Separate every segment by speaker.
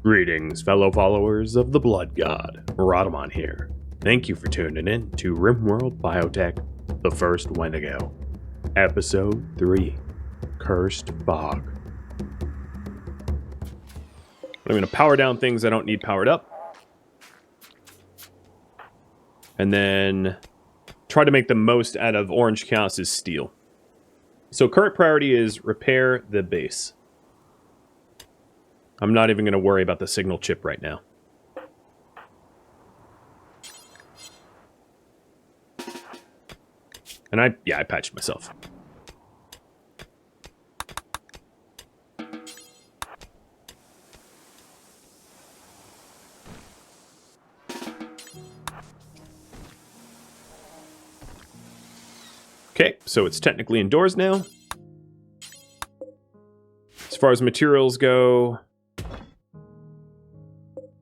Speaker 1: Greetings, fellow followers of the Blood God. Rhadamant here. Thank you for tuning in to RimWorld Biotech, The First Wendigo. Episode 3, Cursed Bog. I'm going to power down things I don't need powered up. And then try to make the most out of Orange Chaos's steel. So current priority is repair the base. I'm not even going to worry about the signal chip right now. And I patched myself. Okay, so it's technically indoors now. As far as materials go,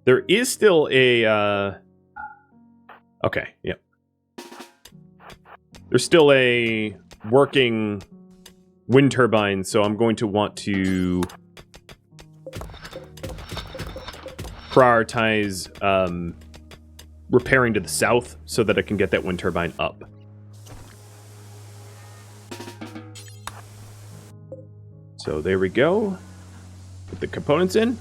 Speaker 1: there is still a, okay, yep. There's still a working wind turbine, so I'm going to want to prioritize repairing to the south so that I can get that wind turbine up. So there we go. Put the components in.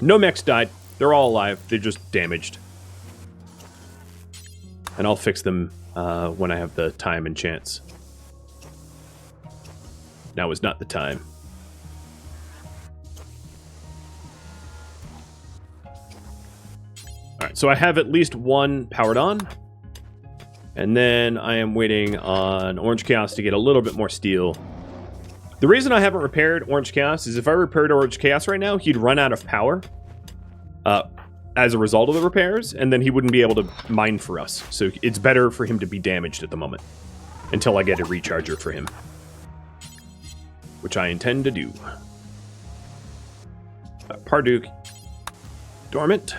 Speaker 1: No mechs died. They're all alive. They're just damaged. And I'll fix them when I have the time and chance. Now is not the time. Alright, so I have at least one powered on. And then I am waiting on Orange Chaos to get a little bit more steel. The reason I haven't repaired Orange Chaos is if I repaired Orange Chaos right now, he'd run out of power as a result of the repairs, and then he wouldn't be able to mine for us. So it's better for him to be damaged at the moment until I get a recharger for him, which I intend to do. Parduk, dormant.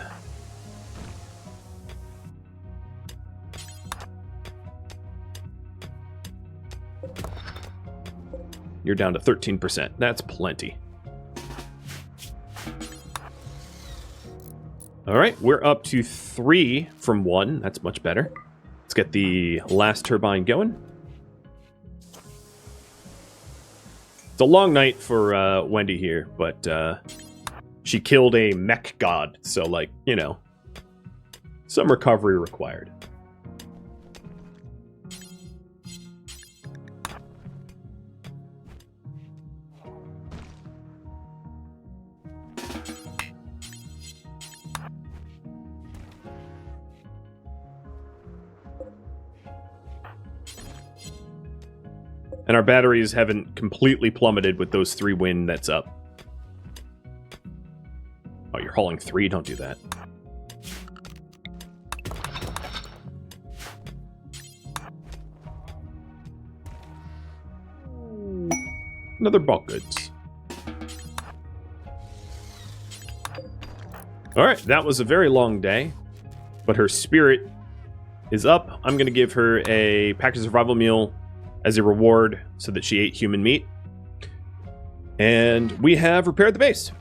Speaker 1: You're down to 13%. That's plenty. All right, we're up to 3 from 1. That's much better. Let's get the last turbine going. It's a long night for Wendy here, but she killed a mech god, so, like, you know, some recovery required. And our batteries haven't completely plummeted with those 3 wind that's up. Oh, you're hauling 3? Don't do that. Another bulk goods. Alright, that was a very long day. But her spirit is up. I'm going to give her a pack of survival meal as a reward so that she ate human meat. And we have repaired the base.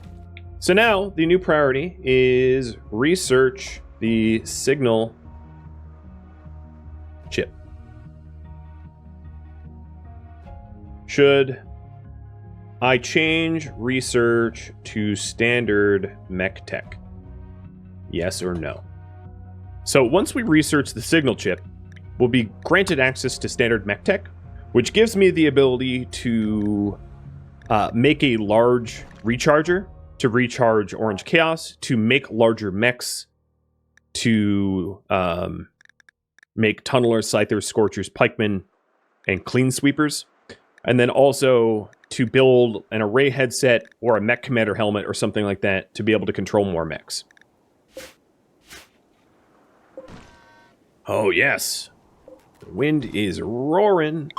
Speaker 1: So now the new priority is research the signal chip. Should I change research to standard mech tech? Yes or no? So once we research the signal chip, we'll be granted access to standard mech tech, which gives me the ability to make a large recharger to recharge Orange Chaos, to make larger mechs, to make tunnelers, scythers, scorchers, pikemen, and clean sweepers, and then also to build an array headset or a mech commander helmet or something like that to be able to control more mechs. Oh yes, the wind is roaring.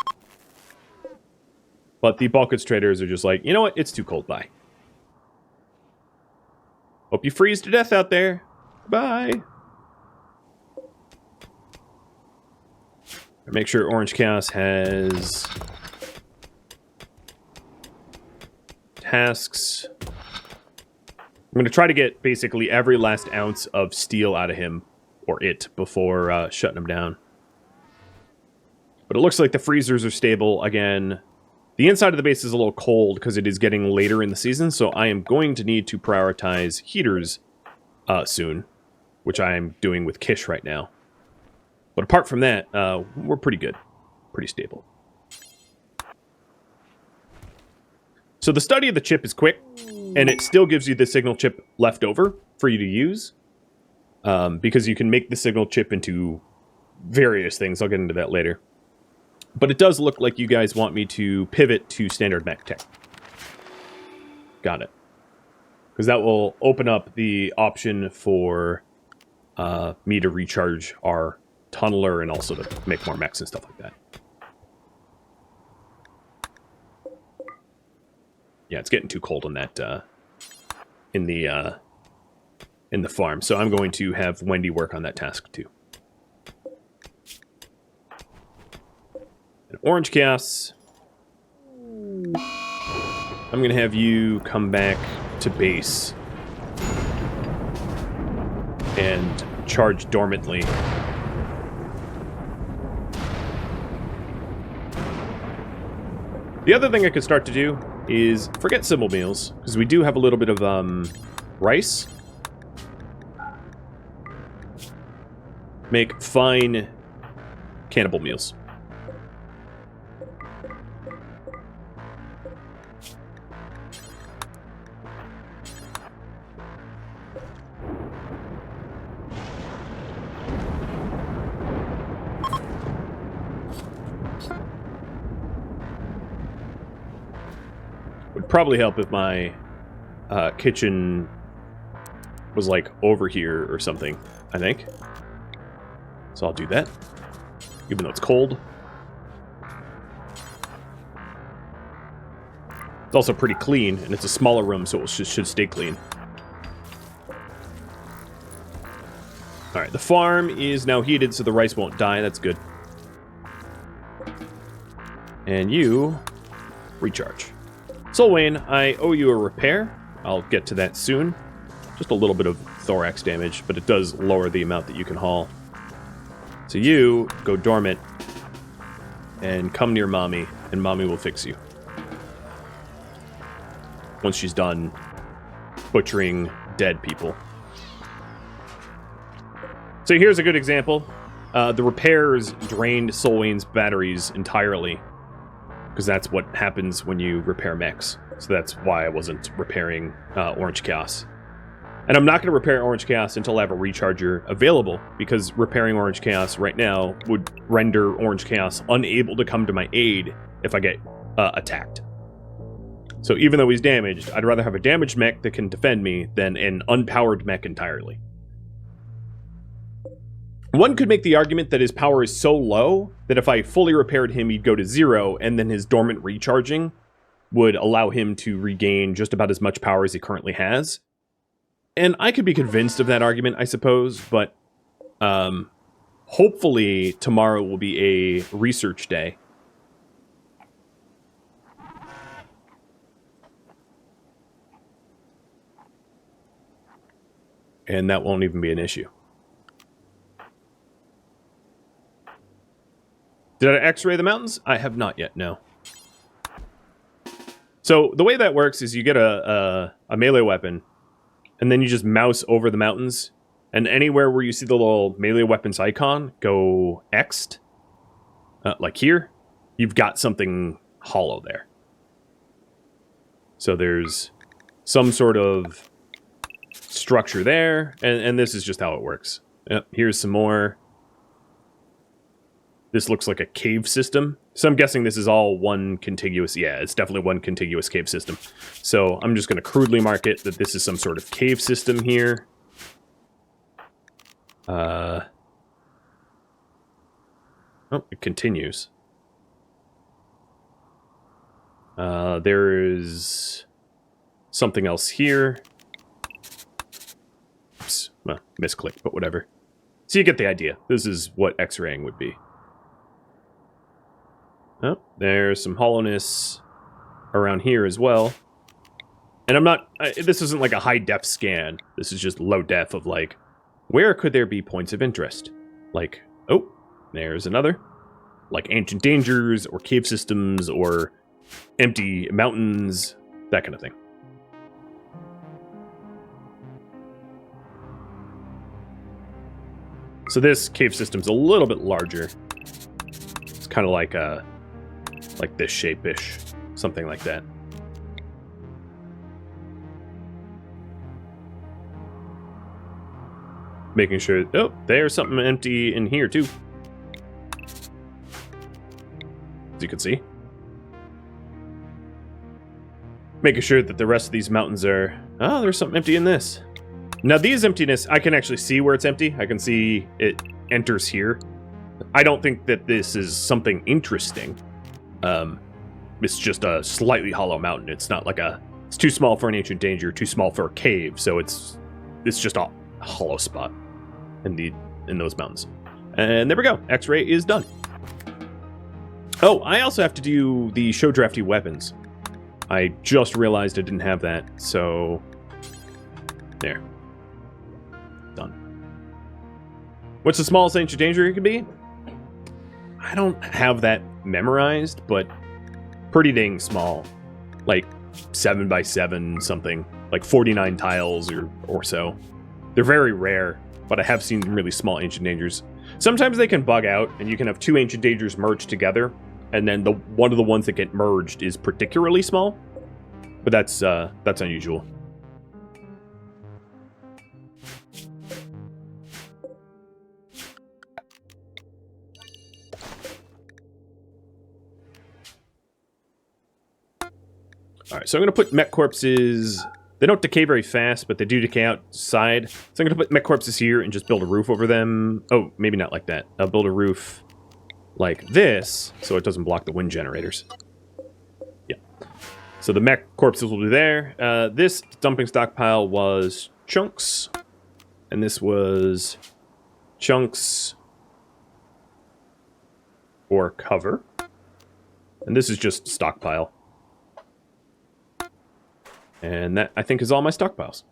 Speaker 1: But the bulk goods traders are just like, you know what? It's too cold. Bye. Hope you freeze to death out there. Bye. Make sure Orange Chaos has tasks, going to try to get basically every last ounce of steel out of him, or it, before shutting him down. But it looks like the freezers are stable again. The inside of the base is a little cold because it is getting later in the season, so I am going to need to prioritize heaters soon, which I am doing with Kish right now. But apart from that, we're pretty good. Pretty stable. So the study of the chip is quick, and it still gives you the signal chip left over for you to use. Because you can make the signal chip into various things. I'll get into that later. But it does look like you guys want me to pivot to standard mech tech. Got it. Because that will open up the option for me to recharge our tunneler and also to make more mechs and stuff like that. Yeah, it's getting too cold on that in the farm, so I'm going to have Wendy work on that task too. And Orange Chaos, I'm going to have you come back to base and charge dormantly. The other thing I could start to do is forget symbol meals, because we do have a little bit of rice. Make fine cannibal meals. Would probably help if my kitchen was like over here or something, I think. So I'll do that, even though it's cold. It's also pretty clean, and it's a smaller room, so it should stay clean. Alright, the farm is now heated, so the rice won't die. That's good. And you recharge. Soul Wayne, I owe you a repair. I'll get to that soon. Just a little bit of thorax damage, but it does lower the amount that you can haul. So you go dormant and come near Mommy, and Mommy will fix you. Once she's done butchering dead people. So here's a good example. The repairs drained Soul Wayne's batteries entirely, because that's what happens when you repair mechs. So that's why I wasn't repairing Orange Chaos. And I'm not going to repair Orange Chaos until I have a recharger available, because repairing Orange Chaos right now would render Orange Chaos unable to come to my aid if I get attacked. So even though he's damaged, I'd rather have a damaged mech that can defend me than an unpowered mech entirely. One could make the argument that his power is so low that if I fully repaired him, he'd go to 0, and then his dormant recharging would allow him to regain just about as much power as he currently has. And I could be convinced of that argument, I suppose, but hopefully tomorrow will be a research day. And that won't even be an issue. Did I x-ray the mountains? I have not yet, no. So the way that works is you get a melee weapon, and then you just mouse over the mountains, and anywhere where you see the little melee weapons icon go X'd, like here, you've got something hollow there. So there's some sort of structure there, and this is just how it works. Yep, here's some more. This looks like a cave system. So I'm guessing this is all one contiguous... Yeah, it's definitely one contiguous cave system. So I'm just going to crudely mark it that this is some sort of cave system here. Oh, it continues. There is something else here. Oops, well, misclick, but whatever. So you get the idea. This is what X-raying would be. Oh, there's some hollowness around here as well. And I'm not, this isn't like a high def scan. This is just low def of like, where could there be points of interest? Like, oh, there's another. Like ancient dangers or cave systems or empty mountains, that kind of thing. So this cave system's a little bit larger. It's kind of like this shape-ish, something like that. Making sure, oh, there's something empty in here too. As you can see. Making sure that the rest of these mountains are, oh, there's something empty in this. Now these emptiness, I can actually see where it's empty. I can see it enters here. I don't think that this is something interesting. It's just a slightly hollow mountain. It's not like it's too small for an ancient danger, too small for a cave. So it's just a hollow spot in those mountains. And there we go. X-ray is done. Oh, I also have to do the show drafty weapons. I just realized I didn't have that, so there. Done. What's the smallest ancient danger it could be? I don't have that memorized, but pretty dang small. Like 7 by 7 something. Like 49 tiles or so. They're very rare, but I have seen really small ancient dangers. Sometimes they can bug out, and you can have 2 ancient dangers merged together, and then one of the ones that get merged is particularly small. But that's unusual. Alright, so I'm going to put mech corpses. They don't decay very fast, but they do decay outside. So I'm going to put mech corpses here and just build a roof over them. Oh, maybe not like that. I'll build a roof like this, so it doesn't block the wind generators. Yeah. So the mech corpses will be there. This dumping stockpile was chunks. And this was chunks or cover. And this is just stockpile. And that, I think, is all my stockpiles.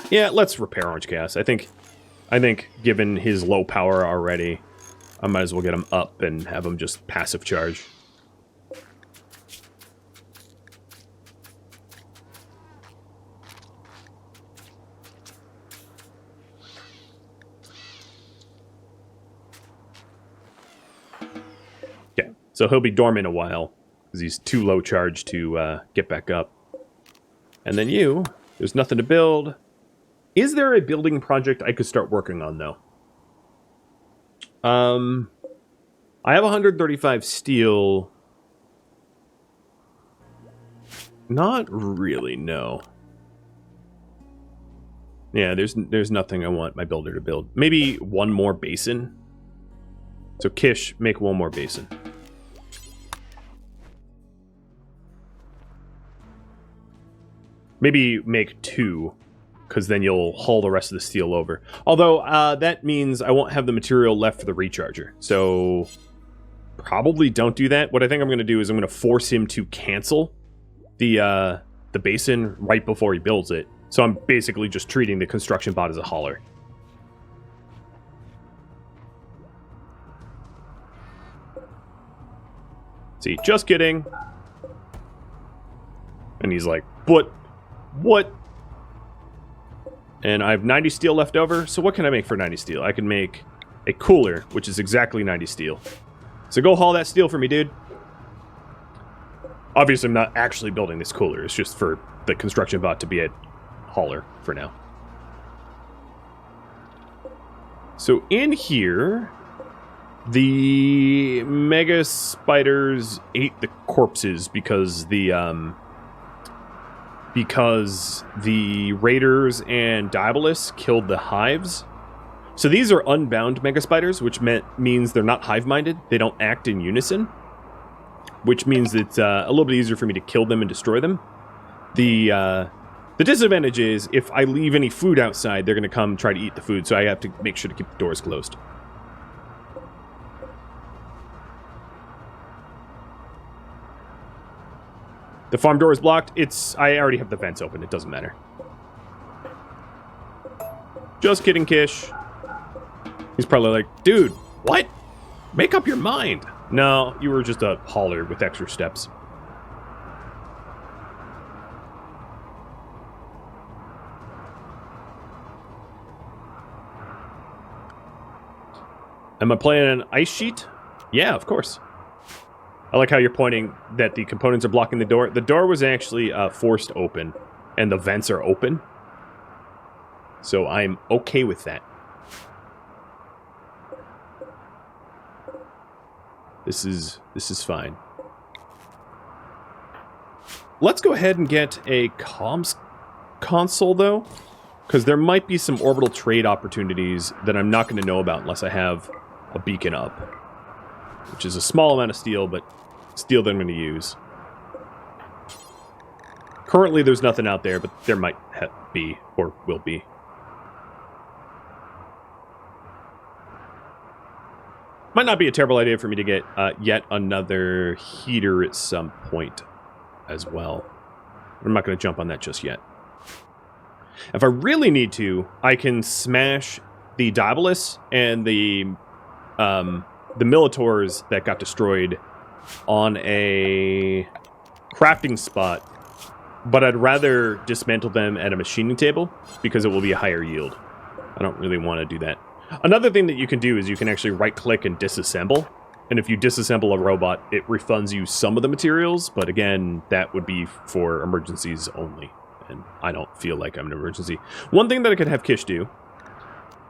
Speaker 1: Yeah, let's repair Orange Chaos. I think, given his low power already, I might as well get him up and have him just passive charge. Okay, so he'll be dormant a while, because he's too low charge to get back up. And then you, there's nothing to build. Is there a building project I could start working on, though? I have 135 steel. Not really, no. Yeah, there's nothing I want my builder to build. Maybe one more basin. So Kish, make one more basin. Maybe make 2. Because then you'll haul the rest of the steel over. Although, that means I won't have the material left for the recharger. So, probably don't do that. What I think I'm going to do is I'm going to force him to cancel the basin right before he builds it. So I'm basically just treating the construction bot as a hauler. See, just kidding. And he's like, what? And I have 90 steel left over, so what can I make for 90 steel? I can make a cooler, which is exactly 90 steel. So go haul that steel for me, dude. Obviously, I'm not actually building this cooler. It's just for the construction bot to be a hauler for now. So in here, the mega spiders ate the corpses because the raiders and diabolists killed the hives. So these are unbound mega spiders, which means they're not hive-minded. They don't act in unison, which means it's a little bit easier for me to kill them and destroy them. The disadvantage is if I leave any food outside, they're going to come try to eat the food, so I have to make sure to keep the doors closed. The farm door is blocked. I already have the vents open. It doesn't matter. Just kidding, Kish. He's probably like, dude, what? Make up your mind. No, you were just a hauler with extra steps. Am I playing an ice sheet? Yeah, of course. I like how you're pointing that the components are blocking the door. The door was actually forced open, and the vents are open. So I'm okay with that. This is fine. Let's go ahead and get a comms console, though, because there might be some orbital trade opportunities that I'm not going to know about unless I have a beacon up, which is a small amount of steel, but steel that I'm going to use. Currently, there's nothing out there, but there might be, or will be. Might not be a terrible idea for me to get yet another heater at some point as well. I'm not going to jump on that just yet. If I really need to, I can smash the Diabolus and the Militors that got destroyed on a crafting spot, but I'd rather dismantle them at a machining table because it will be a higher yield. I don't really want to do that. Another thing that you can do is you can actually right-click and disassemble. And if you disassemble a robot, it refunds you some of the materials. But again, that would be for emergencies only. And I don't feel like I'm an emergency. One thing that I could have Kish do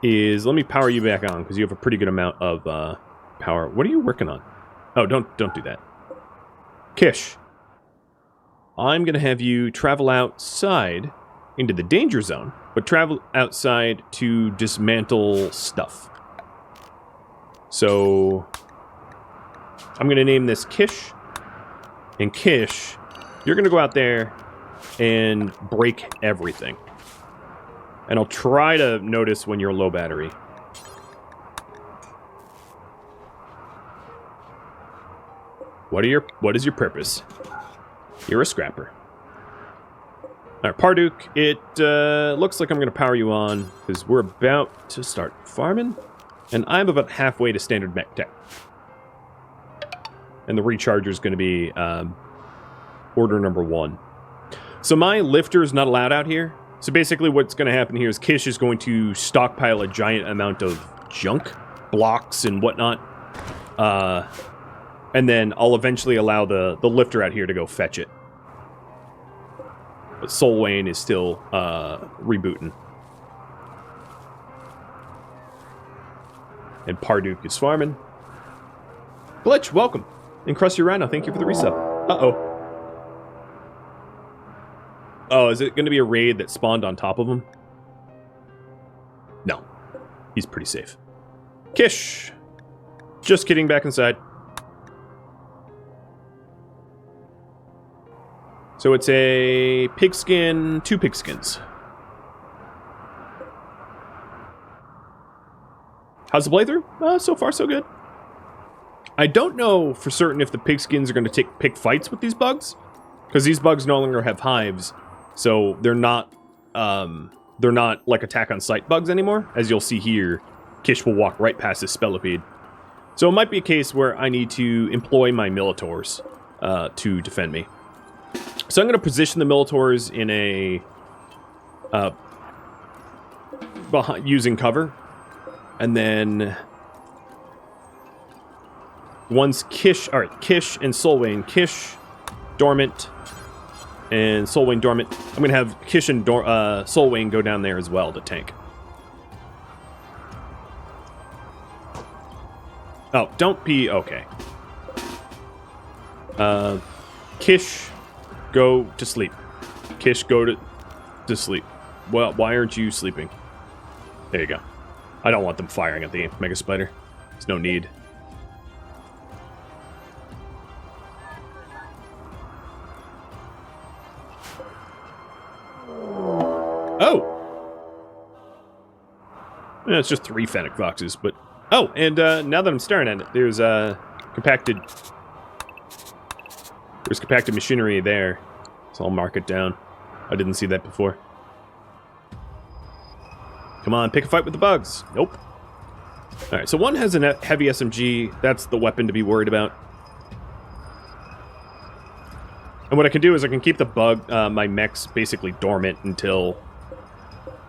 Speaker 1: is, let me power you back on, because you have a pretty good amount of power. What are you working on? Oh, don't do that. Kish, I'm going to have you travel outside into the danger zone, but travel outside to dismantle stuff. So I'm going to name this Kish. And Kish, you're going to go out there and break everything. And I'll try to notice when you're low battery. What is your purpose? You're a scrapper. Alright, Parduk, it looks like I'm going to power you on, because we're about to start farming, and I'm about halfway to standard mech tech. And the recharger is going to be order number 1. So my lifter is not allowed out here. So basically what's going to happen here is Kish is going to stockpile a giant amount of junk, blocks and whatnot, and then I'll eventually allow the lifter out here to go fetch it. But Soul Wayne is still rebooting. And Parduk is farming. Glitch, welcome. And Crusty Rhino, thank you for the resub. Uh-oh. Oh, is it going to be a raid that spawned on top of him? No. He's pretty safe. Kish! Just kidding, back inside. So it's a pigskin, 2 pigskins. How's the playthrough? So far, so good. I don't know for certain if the pigskins are going to pick fights with these bugs, because these bugs no longer have hives, so they're not like attack on sight bugs anymore. As you'll see here, Kish will walk right past this spellipede. So it might be a case where I need to employ my Militors to defend me. So I'm going to position the Militors in a using cover, and then once Kish and Soulwane, Kish dormant and Soulwane dormant, I'm going to have Kish and Soulwane go down there as well to tank. Oh, don't be okay. Kish, go to sleep. Kish, go to sleep. Well, why aren't you sleeping? There you go. I don't want them firing at the Mega Spider. There's no need. Oh! Yeah, it's just 3 Fennec Foxes, but... Oh, and now that I'm staring at it, there's compacted There's compacted machinery there, so I'll mark it down. I didn't see that before. Come on, pick a fight with the bugs. Nope. Alright, so one has a heavy SMG. That's the weapon to be worried about. And what I can do is I can keep the bug, my mechs basically dormant until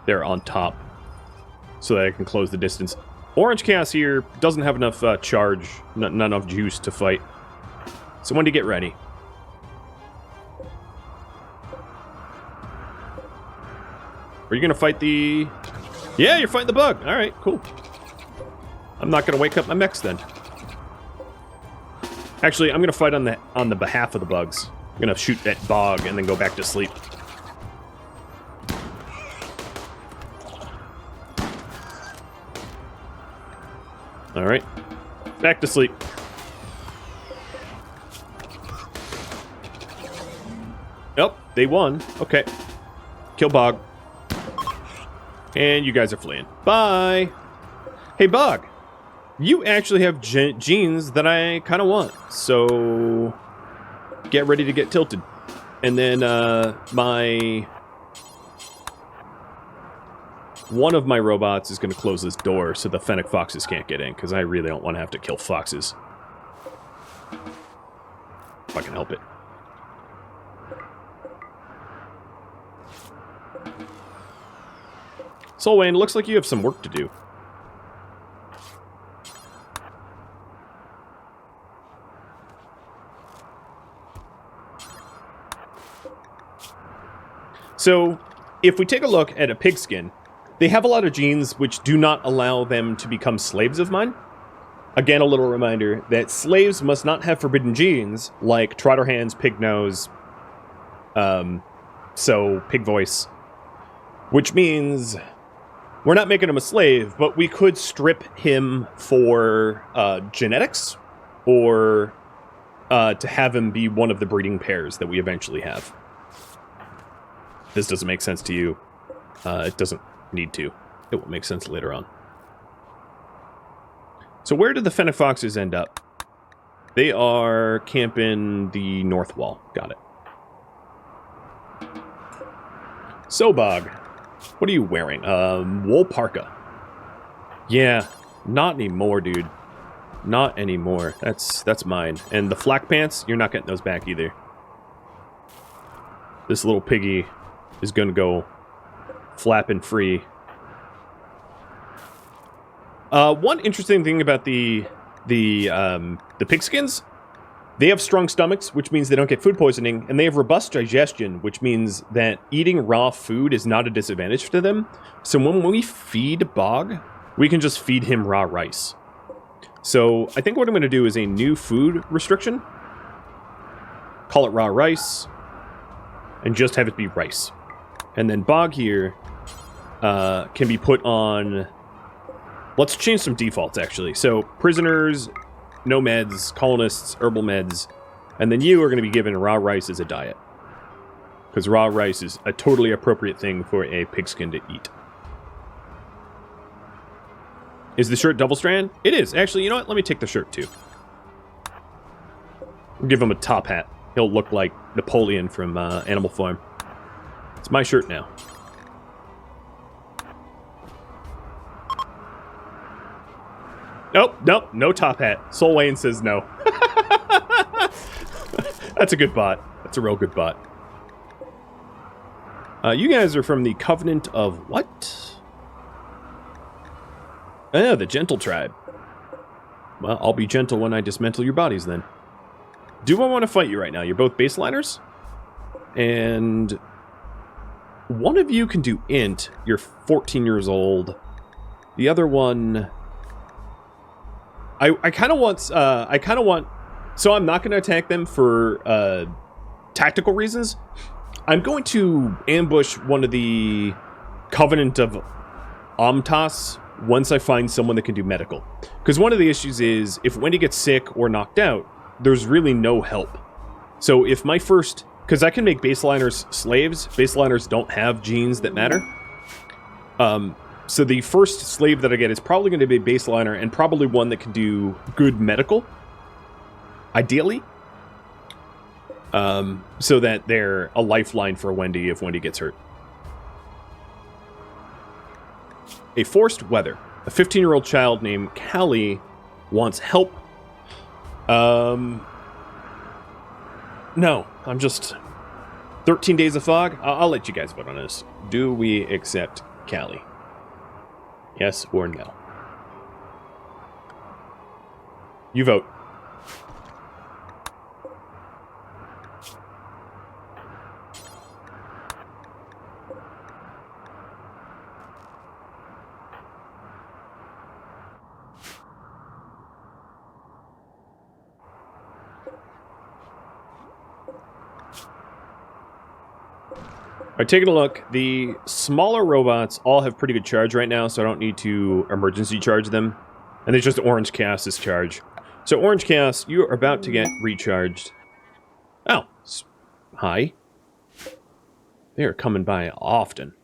Speaker 1: they're on top, so that I can close the distance. Orange Chaos here doesn't have enough charge, not enough juice to fight. So when do you get ready? Are you going to fight the... Yeah, you're fighting the bug. All right, cool. I'm not going to wake up my mechs then. Actually, I'm going to fight on the behalf of the bugs. I'm going to shoot that bog and then go back to sleep. All right. Back to sleep. Oh, they won. Okay. Kill bog. And you guys are fleeing. Bye! Hey, Bog. You actually have genes that I kind of want. So, get ready to get tilted. And then, one of my robots is going to close this door so the fennec foxes can't get in, because I really don't want to have to kill foxes. If I can help it. So, Wayne, looks like you have some work to do. So, if we take a look at a pigskin, they have a lot of genes which do not allow them to become slaves of mine. Again, a little reminder that slaves must not have forbidden genes, like trotter hands, pig nose, so pig voice, which means we're not making him a slave, but we could strip him for genetics, or to have him be one of the breeding pairs that we eventually have. This doesn't make sense to you. It doesn't need to. It will make sense later on. So where did the fennec foxes end up? They are camping the north wall. Got it. So, Bog, what are you wearing? Wool parka. Yeah, not anymore, dude. Not anymore. That's mine. And the flak pants, you're not getting those back either. This little piggy is gonna go flapping free. One interesting thing about the pigskins, they have strong stomachs, which means they don't get food poisoning, and they have robust digestion, which means that eating raw food is not a disadvantage to them. So when we feed Bog, we can just feed him raw rice. So I think what I'm going to do is a new food restriction. Call it raw rice, and just have it be rice. And then Bog here can be put on... Let's change some defaults, actually. So, prisoners, no meds, colonists, herbal meds, and then you are going to be given raw rice as a diet. Because raw rice is a totally appropriate thing for a pigskin to eat. Is the shirt double strand? It is. Actually, you know what? Let me take the shirt, too. We'll give him a top hat. He'll look like Napoleon from Animal Farm. It's my shirt now. Nope, no top hat. Soul Wayne says no. That's a good bot. That's a real good bot. You guys are from the Covenant of what? Oh, the Gentle Tribe. Well, I'll be gentle when I dismantle your bodies then. Do I want to fight you right now? You're both baseliners? And one of you can do int. You're 14 years old. The other one... I kind of want, so I'm not going to attack them for tactical reasons. I'm going to ambush one of the Covenant of Amtas once I find someone that can do medical. Because one of the issues is, if Wendy gets sick or knocked out, there's really no help. So if my first, because I can make baseliners slaves, baseliners don't have genes that matter. So the first slave that I get is probably going to be a baseliner, and probably one that can do good medical. Ideally. So that they're a lifeline for Wendy if Wendy gets hurt. A forced weather. A 15-year-old child named Callie wants help. No, I'm just... 13 days of fog? I'll let you guys vote on this. Do we accept Callie? Yes or no? You vote. All right, taking a look. The smaller robots all have pretty good charge right now, so I don't need to emergency charge them. And there's just Orange Chaos's charge. So Orange Chaos, you are about to get recharged. Oh, hi. They are coming by often.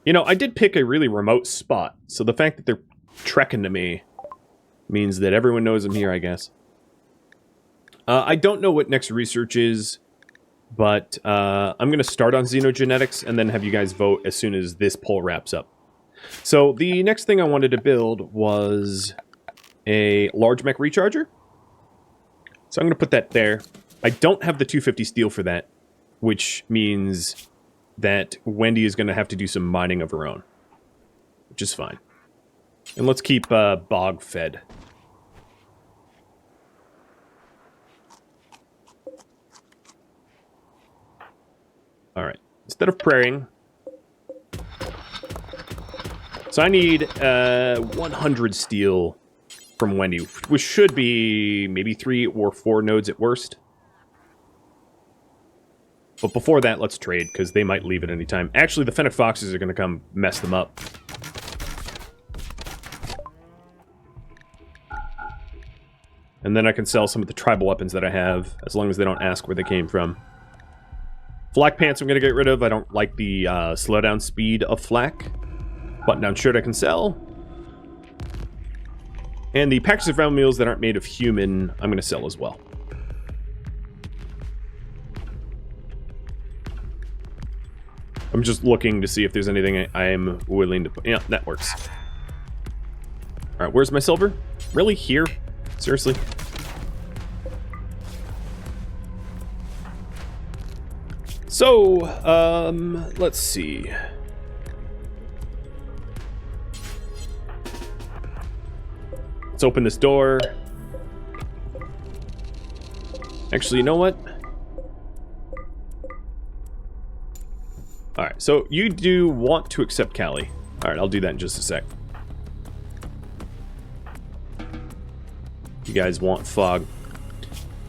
Speaker 1: You know, I did pick a really remote spot, so the fact that they're trekking to me means that everyone knows I'm here, I guess. I don't know what next research is. But I'm going to start on xenogenetics and then have you guys vote as soon as this poll wraps up. So the next thing I wanted to build was a large mech recharger. So I'm going to put that there. I don't have the 250 steel for that, which means that Wendy is going to have to do some mining of her own, which is fine. And let's keep bog fed. Alright, instead of praying... So I need 100 steel from Wendy, which should be maybe 3 or 4 nodes at worst. But before that, let's trade, because they might leave at any time. Actually, the Fennec Foxes are going to come mess them up. And then I can sell some of the tribal weapons that I have, as long as they don't ask where they came from. Flak pants I'm going to get rid of. I don't like the slowdown speed of flak. Button-down shirt I can sell. And the packages of round meals that aren't made of human, I'm going to sell as well. I'm just looking to see if there's anything I'm willing to put. Yeah, that works. Alright, where's my silver? Really? Here? Seriously? So, let's see. Let's open this door. Actually, you know what? Alright, so you do want to accept Callie. Alright, I'll do that in just a sec. You guys want fog.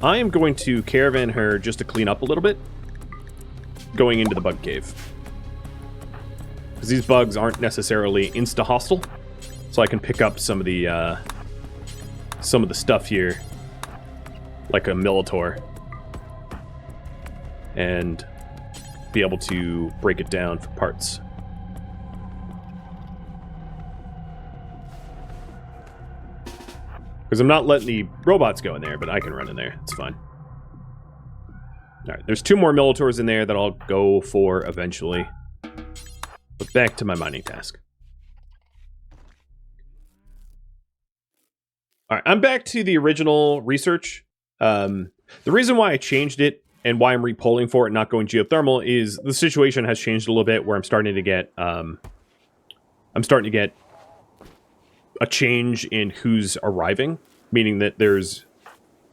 Speaker 1: I am going to caravan her just to clean up a little bit. Going into the bug cave. Because these bugs aren't necessarily insta-hostile. So I can pick up some of the stuff here. Like a Melitor. And be able to break it down for parts. Because I'm not letting the robots go in there, but I can run in there. It's fine. Alright, there's 2 more Melitors in there that I'll go for eventually. But back to my mining task. Alright, I'm back to the original research. The reason why I changed it and why I'm repolling for it and not going geothermal is the situation has changed a little bit where I'm starting to get a change in who's arriving, meaning that there's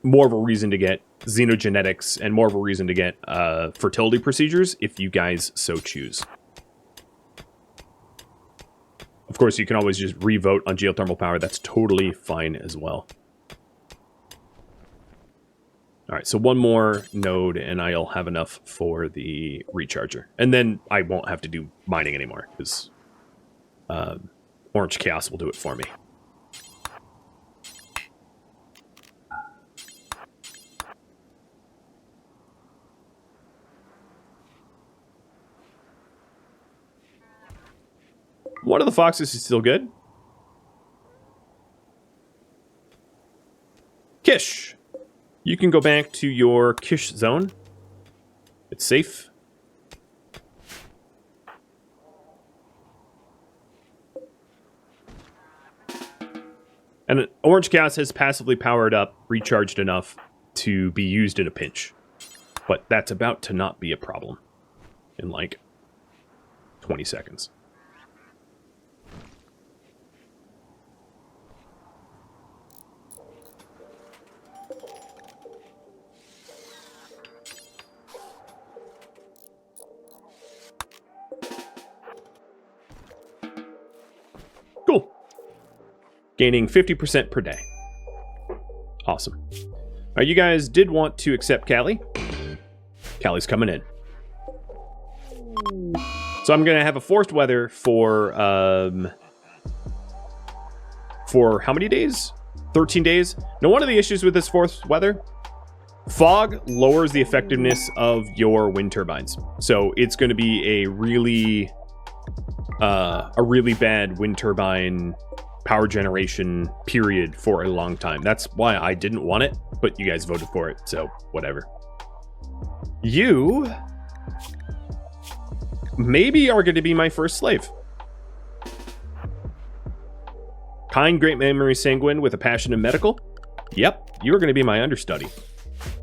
Speaker 1: more of a reason to get xenogenetics and more of a reason to get fertility procedures if you guys so choose. Of course, you can always just re-vote on geothermal power. That's totally fine as well. Alright, so 1 more node and I'll have enough for the recharger. And then I won't have to do mining anymore, because Orange Chaos will do it for me. One of the foxes is still good. Kish! You can go back to your Kish zone. It's safe. And Orange Gas has passively powered up, recharged enough to be used in a pinch. But that's about to not be a problem in like 20 seconds. Cool. Gaining 50% per day. Awesome. You guys did want to accept Callie. Callie's coming in. So I'm going to have a forced weather for how many days? 13 days. Now, one of the issues with this forced weather, fog lowers the effectiveness of your wind turbines. So it's going to be a really bad wind turbine power generation period for a long time. That's why I didn't want it, but you guys voted for it, so whatever. You maybe are going to be my first slave. Kind, great memory, sanguine, with a passion in medical. Yep, you're going to be my understudy.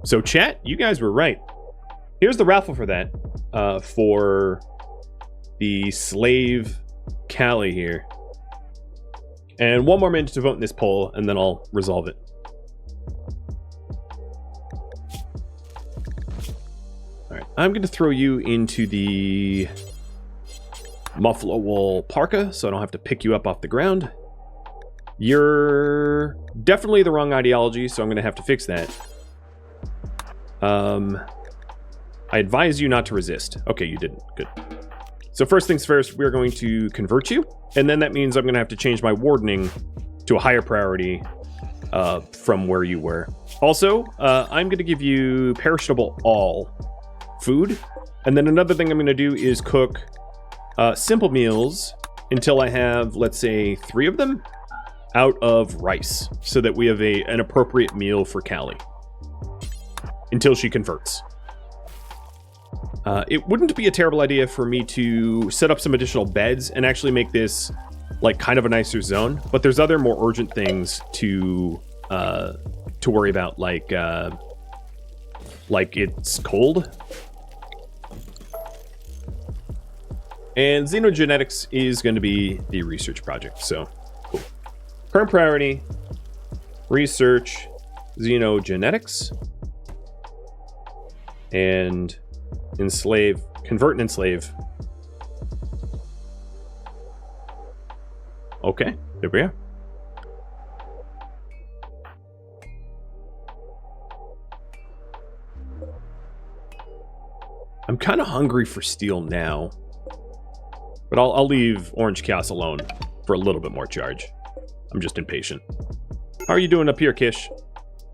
Speaker 1: So chat, you guys were right. Here's the raffle for that. For the slave Callie here. And one more minute to vote in this poll, and then I'll resolve it. Alright, I'm going to throw you into the muffalo wool parka, so I don't have to pick you up off the ground. You're definitely the wrong ideology, so I'm going to have to fix that. I advise you not to resist. Okay, you didn't. Good. So first things first, we're going to convert you, and then that means I'm going to have to change my wardening to a higher priority from where you were. Also, I'm going to give you perishable all food, and then another thing I'm going to do is cook simple meals until I have, let's say, 3 of them out of rice, so that we have an appropriate meal for Callie until she converts. It wouldn't be a terrible idea for me to set up some additional beds and actually make this like kind of a nicer zone, but there's other more urgent things to worry about, like it's cold. And xenogenetics is going to be the research project, so cool. Current priority, research xenogenetics, and enslave, convert and enslave. Okay, there we are. I'm kind of hungry for steel now, but I'll leave Orange Chaos alone for a little bit more charge. I'm just impatient. How are you doing up here, Kish?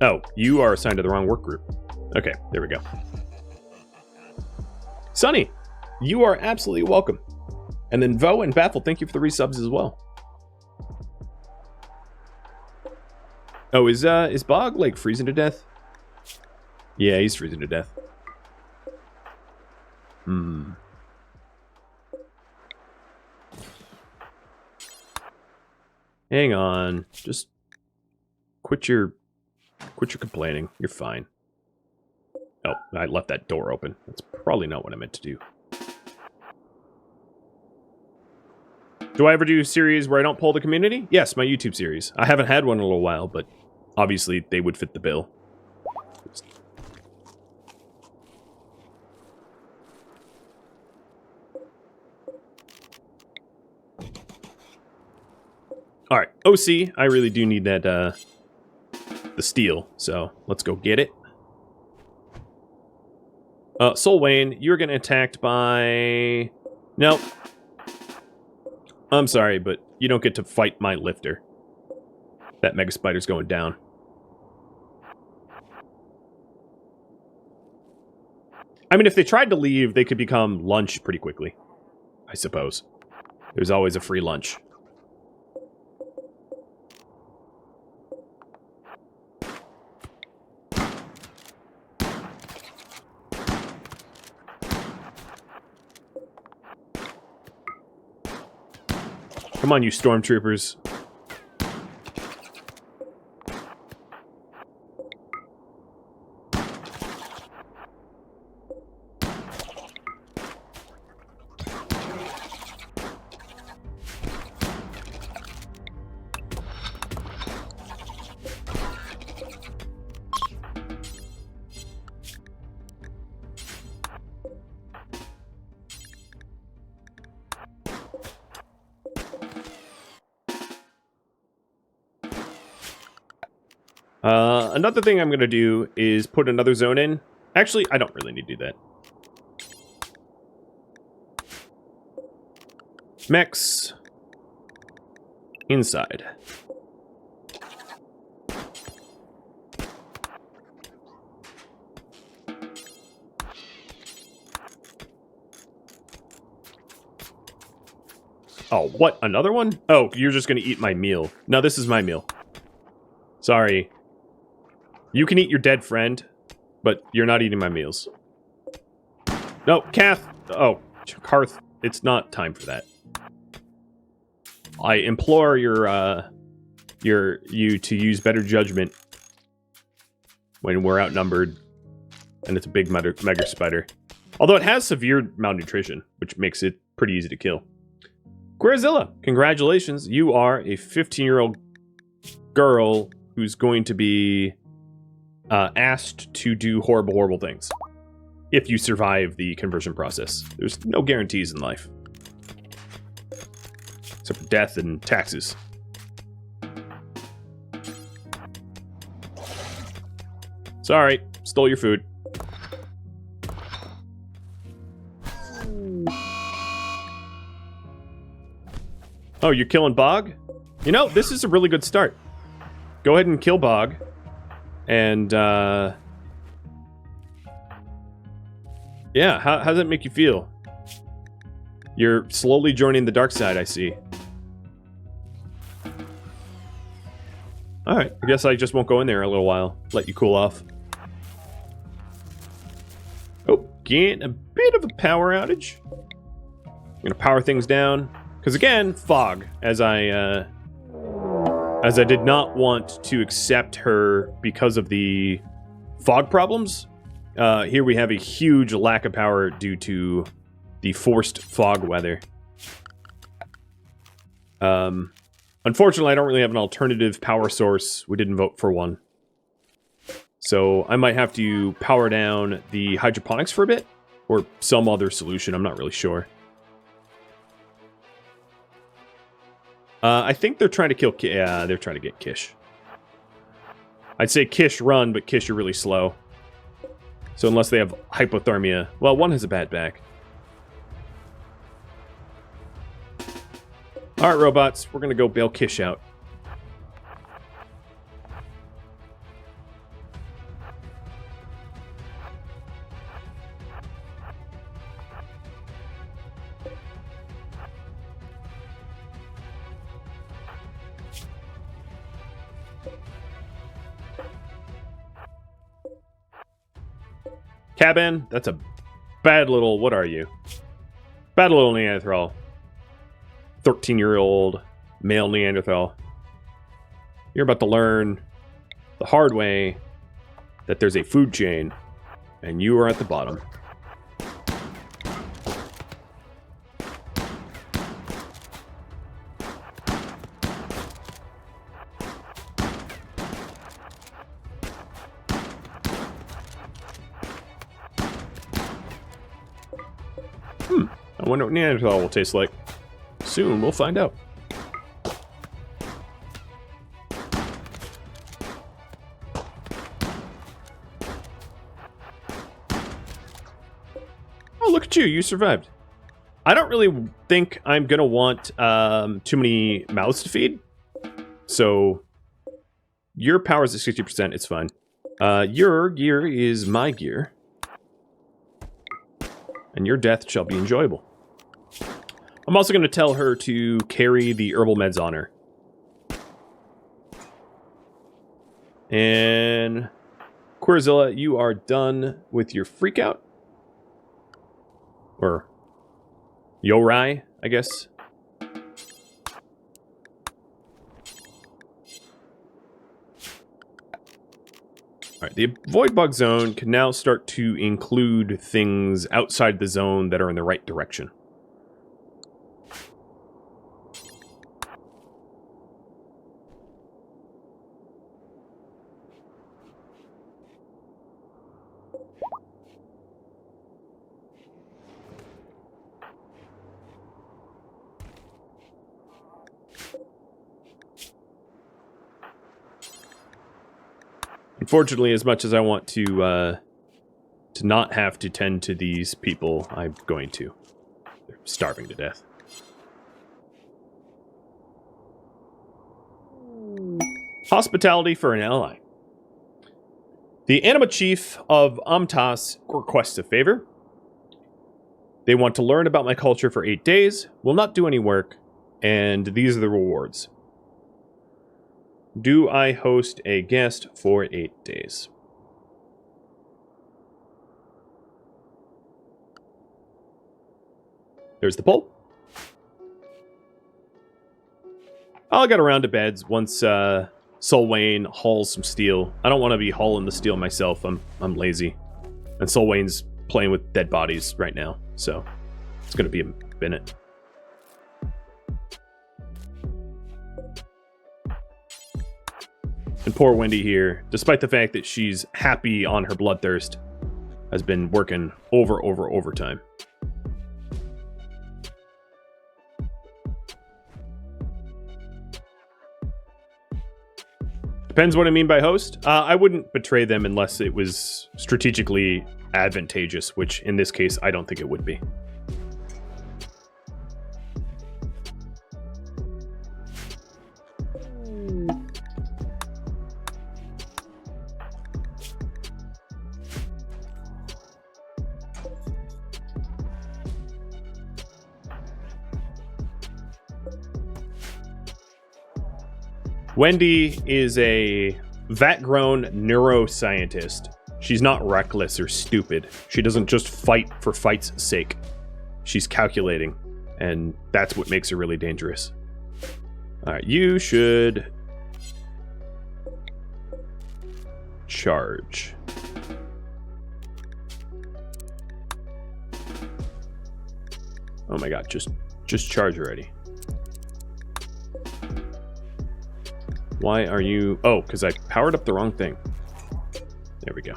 Speaker 1: Oh, you are assigned to the wrong work group. Okay, there we go. Sunny, you are absolutely welcome. And then Vo and Baffle, thank you for the resubs as well. Oh, is Bog like freezing to death? Yeah, he's freezing to death. Hang on. Just quit your complaining. You're fine. Oh, I left that door open. That's probably not what I meant to do. Do I ever do a series where I don't poll the community? Yes, my YouTube series. I haven't had one in a little while, but obviously they would fit the bill. Alright, OC, I really do need that, the steel, so let's go get it. Soul Wayne, you're getting attacked by... Nope. I'm sorry, but you don't get to fight my lifter. That Mega Spider's going down. I mean, if they tried to leave, they could become lunch pretty quickly. I suppose. There's always a free lunch. Come on, you stormtroopers. Another thing I'm going to do is put another zone in. Actually, I don't really need to do that. Mechs. Inside. Oh, what? Another one? Oh, you're just going to eat my meal. No, this is my meal. Sorry. You can eat your dead friend, but you're not eating my meals. No, Kath. Oh, Karth. It's not time for that. I implore you to use better judgment when we're outnumbered and it's a big mega spider. Although it has severe malnutrition, which makes it pretty easy to kill. Guerzilla, congratulations. You are a 15-year-old girl who's going to be asked to do horrible, horrible things if you survive the conversion process. There's no guarantees in life. Except for death and taxes. Sorry, stole your food. Oh, you're killing Bog? You know, this is a really good start. Go ahead and kill Bog. And, yeah, how does that make you feel? You're slowly joining the dark side, I see. Alright, I guess I just won't go in there a little while. Let you cool off. Oh, getting a bit of a power outage. I'm gonna power things down. Because again, fog, as I did not want to accept her because of the fog problems. Here we have a huge lack of power due to the forced fog weather. Unfortunately, I don't really have an alternative power source. We didn't vote for one. So I might have to power down the hydroponics for a bit, or some other solution, I'm not really sure. I think they're trying to kill yeah, they're trying to get Kish. I'd say Kish run, but Kish are really slow. So unless they have hypothermia... Well, one has a bad back. Alright, robots. We're gonna go bail Kish out. Cabin, that's a bad little... What are you? Bad little Neanderthal. 13-year-old male Neanderthal. You're about to learn the hard way that there's a food chain, and you are at the bottom. I wonder what Neanderthal will taste like. Soon, we'll find out. Oh, look at you. You survived. I don't really think I'm going to want too many mouths to feed. So, your power is at 60%. It's fine. Your gear is my gear. And your death shall be enjoyable. I'm also going to tell her to carry the herbal meds on her. And Querzilla, you are done with your freakout. Or Yorai, I guess. Alright, the void bug zone can now start to include things outside the zone that are in the right direction. Unfortunately, as much as I want to not have to tend to these people, I'm going to. They're starving to death. Hospitality for an ally. The Anima Chief of Amtas requests a favor. They want to learn about my culture for 8 days, will not do any work, and these are the rewards. Do I host a guest for 8 days? There's the poll. I'll get around to beds once Solwayne hauls some steel. I don't want to be hauling the steel myself. I'm lazy. And Solwayne's playing with dead bodies right now, so it's going to be a minute. And poor Wendy here, despite the fact that she's happy on her bloodthirst, has been working overtime. Depends what I mean by host. I wouldn't betray them unless it was strategically advantageous, which in this case, I don't think it would be. Wendy is a vat-grown neuroscientist. She's not reckless or stupid. She doesn't just fight for fight's sake. She's calculating, and that's what makes her really dangerous. Alright, you should charge. Oh my god, just charge already. Why are you... Oh, because I powered up the wrong thing. There we go.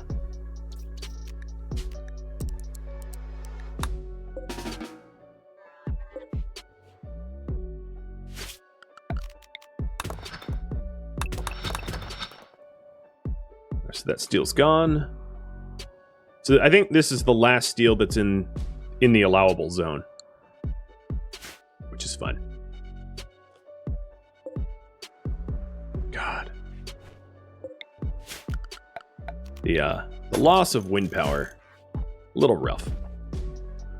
Speaker 1: So that steel's gone. So I think this is the last steel that's in the allowable zone, which is fun. God. The loss of wind power, a little rough.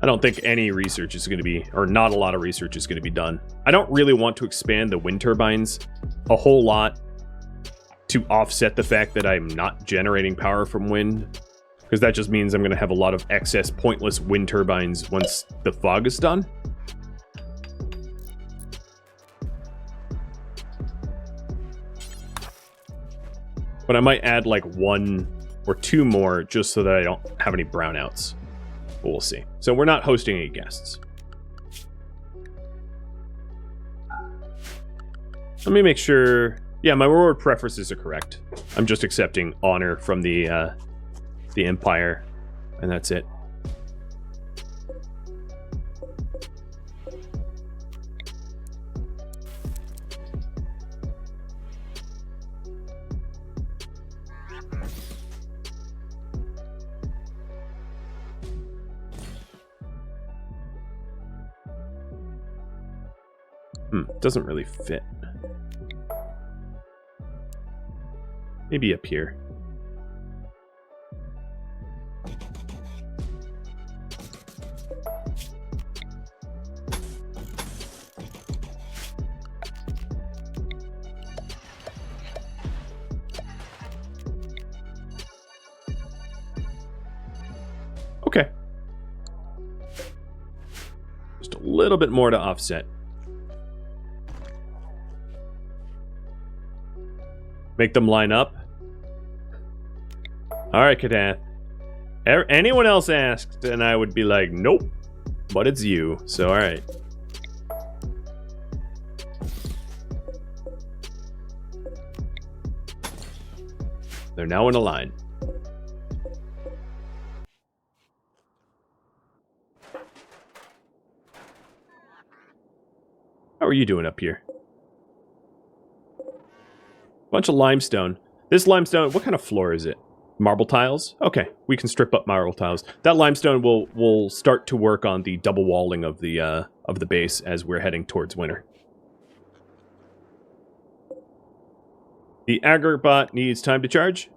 Speaker 1: I don't think any research is going to be, or not a lot of research is going to be done. I don't really want to expand the wind turbines a whole lot to offset the fact that I'm not generating power from wind, because that just means I'm going to have a lot of excess pointless wind turbines once the fog is done. But I might add like 1 or 2 more just so that I don't have any brownouts. But we'll see. So we're not hosting any guests. Let me make sure... Yeah, my reward preferences are correct. I'm just accepting honor from the Empire, and that's it. Doesn't really fit. Maybe up here. Okay. Just a little bit more to offset. Make them line up. Alright, Kadath. Anyone else asked, and I would be like, nope. But it's you, so alright. They're now in a line. How are you doing up here? Bunch of limestone. This limestone, what kind of floor is it? Marble tiles? Okay, we can strip up marble tiles. That limestone will start to work on the double walling of the base as we're heading towards winter. The agrobot needs time to charge.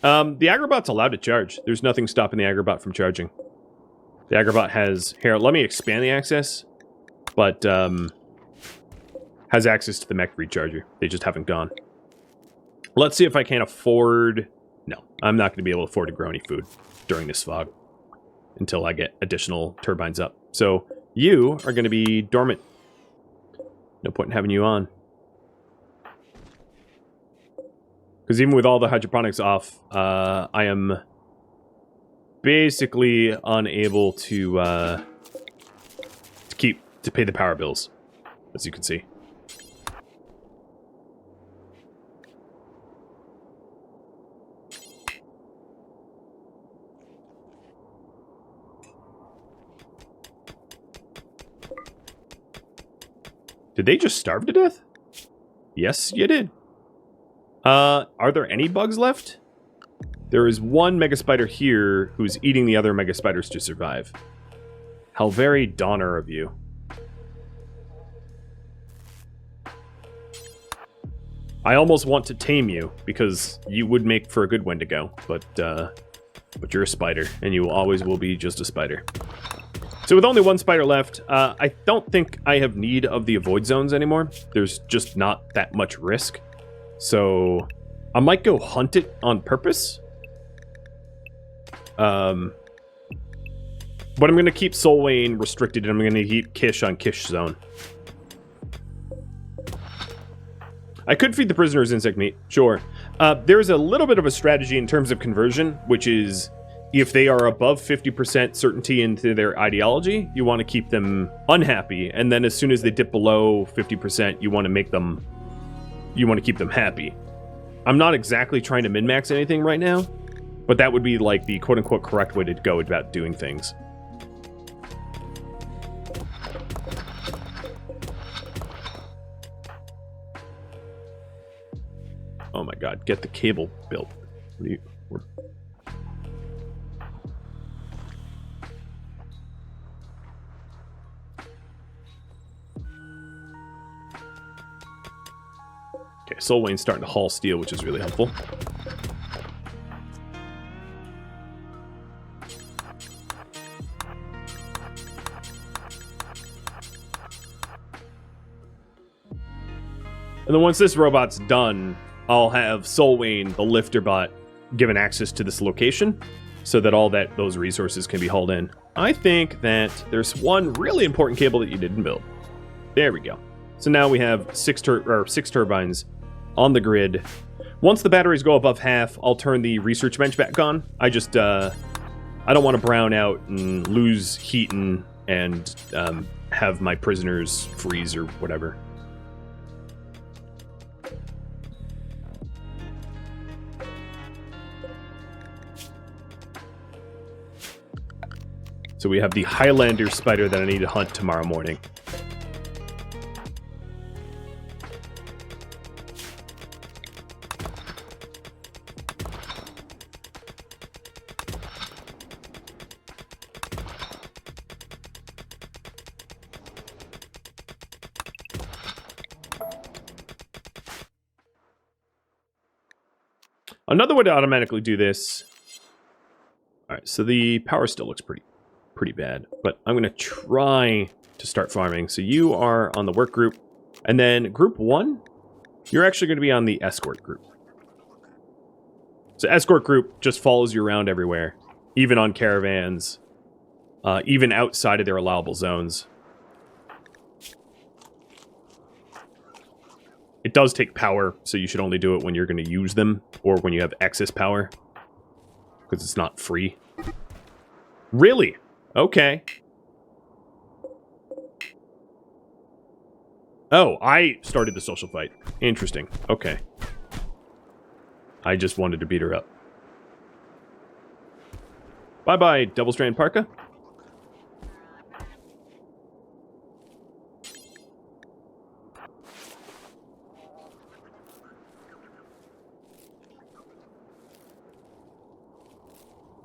Speaker 1: The agrobot's allowed to charge. There's nothing stopping the agrobot from charging. The agrobot has... Here, let me expand the access. But, has access to the mech recharger. They just haven't gone. Let's see if I can afford... No, I'm not going to be able to afford to grow any food during this fog. Until I get additional turbines up. So, you are going to be dormant. No point in having you on. Because even with all the hydroponics off, I am basically unable to pay the power bills, as you can see. Did they just starve to death? Yes, you did. Are there any bugs left? There is one mega spider here who's eating the other mega spiders to survive. How very Donner of you. I almost want to tame you, because you would make for a good Wendigo, but you're a spider, and you always will be just a spider. So with only one spider left, I don't think I have need of the avoid zones anymore. There's just not that much risk. So, I might go hunt it on purpose. But I'm going to keep Solwayne restricted, and I'm going to keep Kish on Kish zone. I could feed the prisoners insect meat, sure. There's a little bit of a strategy in terms of conversion, which is if they are above 50% certainty into their ideology, you want to keep them unhappy, and then as soon as they dip below 50%, you want to make them... You want to keep them happy. I'm not exactly trying to min-max anything right now, but that would be like the quote-unquote correct way to go about doing things. Oh my god, get the cable built. Okay, Solwayne's starting to haul steel, which is really helpful. And then once this robot's done, I'll have Solwayne, the lifter bot, given access to this location so that all those resources can be hauled in. I think that there's one really important cable that you didn't build. There we go. So now we have six turbines on the grid. Once the batteries go above half, I'll turn the research bench back on. I just, I don't want to brown out and lose heat and have my prisoners freeze or whatever. So we have the Highlander spider that I need to hunt tomorrow morning. Another way to automatically do this... Alright, so the power still looks pretty bad, but I'm going to try to start farming. So you are on the work group, and then group 1, you're actually going to be on the escort group. So escort group just follows you around everywhere, even on caravans, even outside of their allowable zones. It does take power, so you should only do it when you're going to use them, or when you have excess power. because it's not free. Really? Okay. Oh, I started the social fight. Interesting. Okay. I just wanted to beat her up. Bye-bye, Double Strand Parka.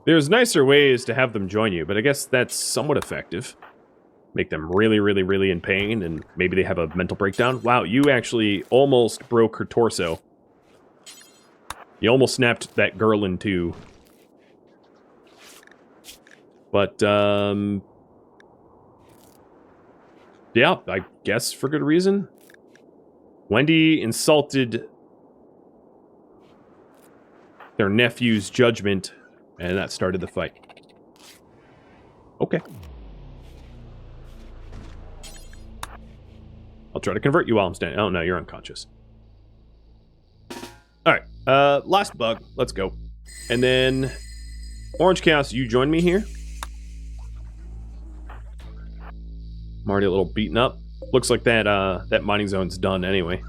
Speaker 1: There's nicer ways to have them join you, but I guess that's somewhat effective. Make them really, really, really in pain, and maybe they have a mental breakdown. Wow, you actually almost broke her torso. You almost snapped that girl in two. But, yeah, I guess for good reason. Wendy insulted their nephew's judgment, and that started the fight. Okay. I'll try to convert you while I'm standing. Oh, no, you're unconscious. Alright, last bug. Let's go. And then, Orange Chaos, you join me here. I'm already a little beaten up. Looks like that, that mining zone's done anyway.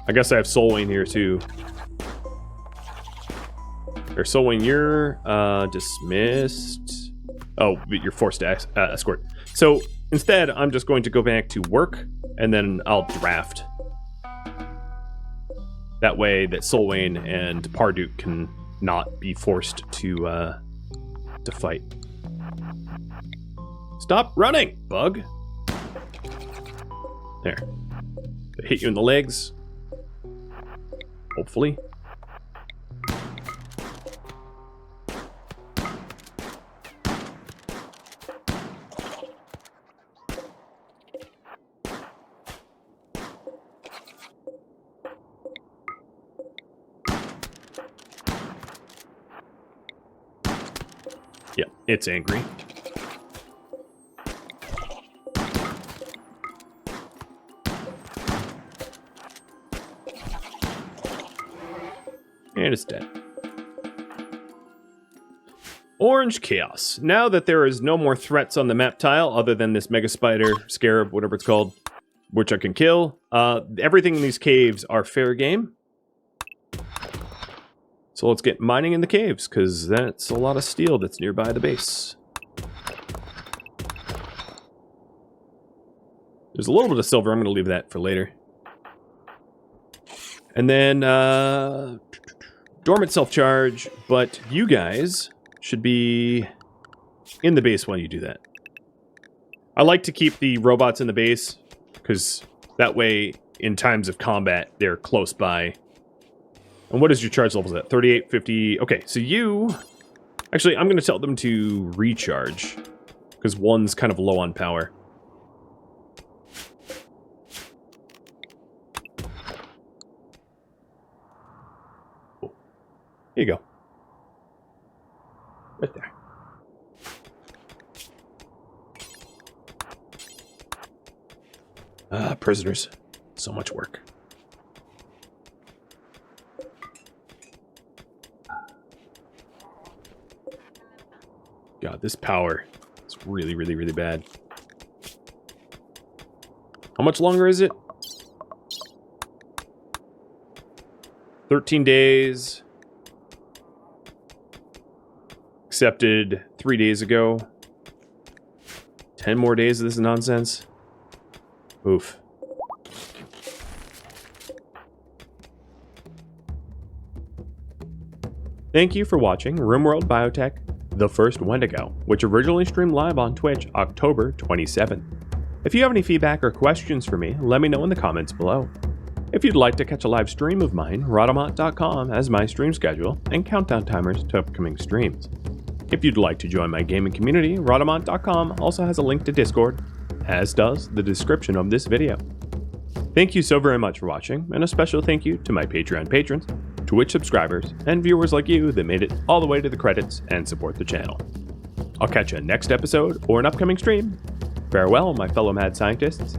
Speaker 1: I guess I have Soulwane here, too. Or Soulwane, you're dismissed. Oh, you're forced to escort. So instead, I'm just going to go back to work, and then I'll draft. That way that Soulwane and Parduk can not be forced to fight. Stop running, bug! There. Hit you in the legs. Hopefully. Yeah, it's angry. And it's dead. Orange Chaos. Now that there is no more threats on the map tile other than this mega spider, scarab, whatever it's called, which I can kill, everything in these caves are fair game. So let's get mining in the caves, because that's a lot of steel that's nearby the base. There's a little bit of silver. I'm going to leave that for later. And then, dormant self-charge, but you guys should be in the base while you do that. I like to keep the robots in the base, because that way, in times of combat, they're close by. And what is your charge levels at? 38, 50... Okay, so you... Actually, I'm going to tell them to recharge, because one's kind of low on power. Cool. Here you go. Right there. Prisoners. So much work. God, this power is really, really, really bad. How much longer is it? 13 days. Accepted 3 days ago. 10 more days of this nonsense. Oof. Thank you for watching RimWorld Biotech, The First Wendigo, which originally streamed live on Twitch October 27th. If you have any feedback or questions for me, let me know in the comments below. If you'd like to catch a live stream of mine, Rhadamant.com has my stream schedule and countdown timers to upcoming streams. If you'd like to join my gaming community, Rhadamant.com also has a link to Discord, as does the description of this video. Thank you so very much for watching, and a special thank you to my Patreon patrons, Twitch subscribers, and viewers like you that made it all the way to the credits and support the channel. I'll catch you next episode or an upcoming stream. Farewell, my fellow mad scientists.